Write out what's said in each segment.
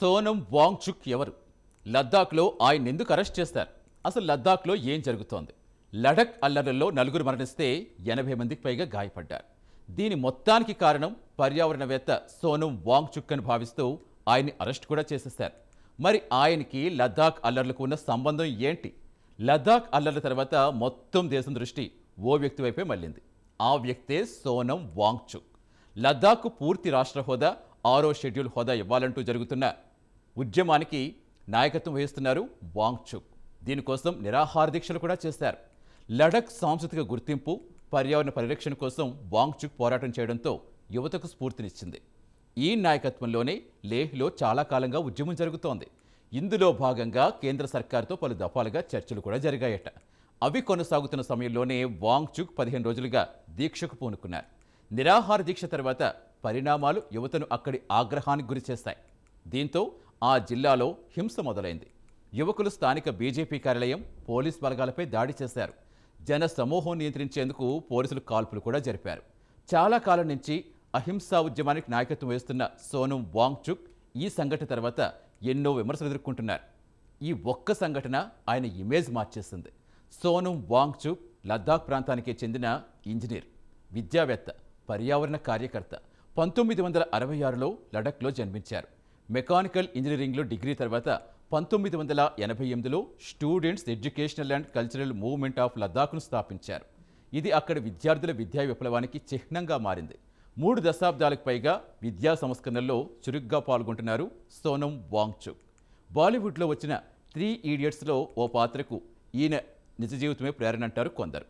సోనం వాంగ్చుక్ ఎవరు? లద్దాఖ్లో ఆయన ఎందుకు అరెస్ట్ చేస్తారు? అసలు లద్దాఖ్లో ఏం జరుగుతోంది? లడక్ అల్లర్లలో నలుగురు మరణిస్తే 80 మందికి పైగా గాయపడ్డారు. దీని మొత్తానికి కారణం పర్యావరణవేత్త సోనం వాంగ్చుక్ అని భావిస్తూ ఆయన్ని అరెస్ట్ కూడా చేసేశారు. మరి ఆయనకి లద్దాఖ్ అల్లర్లకు ఉన్న సంబంధం ఏంటి? లద్దాఖ్ అల్లర్ల తర్వాత మొత్తం దేశం దృష్టి ఓ వ్యక్తి వైపే మళ్ళింది. ఆ వ్యక్తే సోనం వాంగ్చుక్. లద్దాఖ్ పూర్తి రాష్ట్ర హోదా, 6వ షెడ్యూల్ హోదా ఇవ్వాలంటూ జరుగుతున్న ఉద్యమానికి నాయకత్వం వహిస్తున్నారు వాంగ్చుక్. దీనికోసం నిరాహార దీక్షలు కూడా చేశారు. లడక్ సాంస్కృతిక గుర్తింపు, పర్యావరణ పరిరక్షణ కోసం వాంగ్చుక్ పోరాటం చేయడంతో యువతకు స్ఫూర్తినిచ్చింది. ఈ నాయకత్వంలోనే లేహ్లో చాలా కాలంగా ఉద్యమం జరుగుతోంది. ఇందులో భాగంగా కేంద్ర సర్కార్తో పలు దఫాలుగా చర్చలు కూడా జరిగాయట. అవి కొనసాగుతున్న సమయంలోనే వాంగ్చుక్ 15 రోజులుగా దీక్షకు పూనుకున్నారు. నిరాహార దీక్ష తర్వాత పరిణామాలు యువతను అక్కడి ఆగ్రహానికి గురిచేస్తాయి. దీంతో ఆ జిల్లాలో హింస మొదలైంది. యువకులు స్థానిక బీజేపీ కార్యాలయం, పోలీస్ బలగాలపై దాడి చేశారు. జన సమూహం నియంత్రించేందుకు పోలీసులు కాల్పులు కూడా జరిపారు. చాలా కాలం నుంచి అహింసా ఉద్యమానికి నాయకత్వం వహిస్తున్న సోనం వాంగ్చుక్ ఈ సంఘటన తర్వాత ఎన్నో విమర్శలు ఎదుర్కొంటున్నారు. ఈ ఒక్క సంఘటన ఆయన ఇమేజ్ మార్చేసింది. సోనం వాంగ్చుక్ లద్దాఖ్ ప్రాంతానికి చెందిన ఇంజనీర్, విద్యావేత్త, పర్యావరణ కార్యకర్త. 1966లో లడఖ్లో జన్మించారు. మెకానికల్ ఇంజనీరింగ్లో డిగ్రీ తర్వాత 1988లో students educational and cultural movement of లద్దాఖ్ను స్థాపించారు. ఇది అక్కడి విద్యార్థుల విద్యా విప్లవానికి చిహ్నంగా మారింది. 3 దశాబ్దాలకు పైగా విద్యా సంస్కరణల్లో చురుగ్గా పాల్గొంటున్నారు సోనం వాంగ్చుక్. బాలీవుడ్లో వచ్చిన 3 ఈడియట్స్లో ఓ పాత్రకు ఈయన నిజ జీవితమే ప్రేరణ అంటారు కొందరు.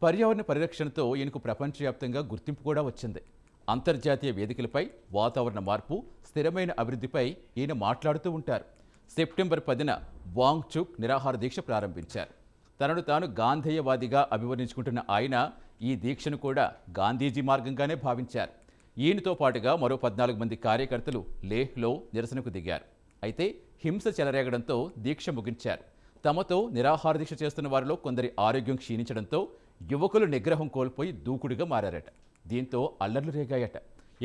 పర్యావరణ పరిరక్షణతో ఈయనకు ప్రపంచవ్యాప్తంగా గుర్తింపు కూడా వచ్చింది. అంతర్జాతీయ వేదికలపై వాతావరణ మార్పు, స్థిరమైన అభివృద్ధిపై ఈయన మాట్లాడుతూ ఉంటారు. సెప్టెంబర్ 10న వాంగ్చుక్ నిరాహార దీక్ష ప్రారంభించారు. తనను తాను గాంధేయవాదిగా అభివర్ణించుకుంటున్న ఆయన ఈ దీక్షను కూడా గాంధీజీ మార్గంగానే భావించారు. ఈయనతో పాటుగా మరో 14 మంది కార్యకర్తలు లేహ్లో నిరసనకు దిగారు. అయితే హింస చెలరేగడంతో దీక్ష ముగించారు. తమతో నిరాహార దీక్ష చేస్తున్న వారిలో కొందరి ఆరోగ్యం క్షీణించడంతో యువకులు నిగ్రహం కోల్పోయి దూకుడుగా మారారట. దీంతో అల్లర్లు రేగాయట.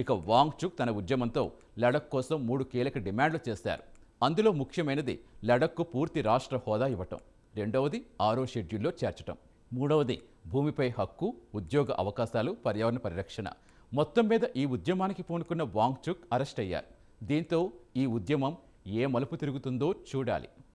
ఇక వాంగ్చుక్ తన ఉద్యమంతో లడక్ కోసం 3 కీలక డిమాండ్లు చేశారు. అందులో ముఖ్యమైనది లడక్కు పూర్తి రాష్ట్ర హోదా ఇవ్వటం, రెండవది 6వ షెడ్యూల్లో చేర్చటం, మూడవది భూమిపై హక్కు, ఉద్యోగ అవకాశాలు, పర్యావరణ పరిరక్షణ. మొత్తం మీద ఈ ఉద్యమానికి పూనుకున్న వాంగ్చుక్ అరెస్ట్ అయ్యారు. దీంతో ఈ ఉద్యమం ఏ మలుపు తిరుగుతుందో చూడాలి.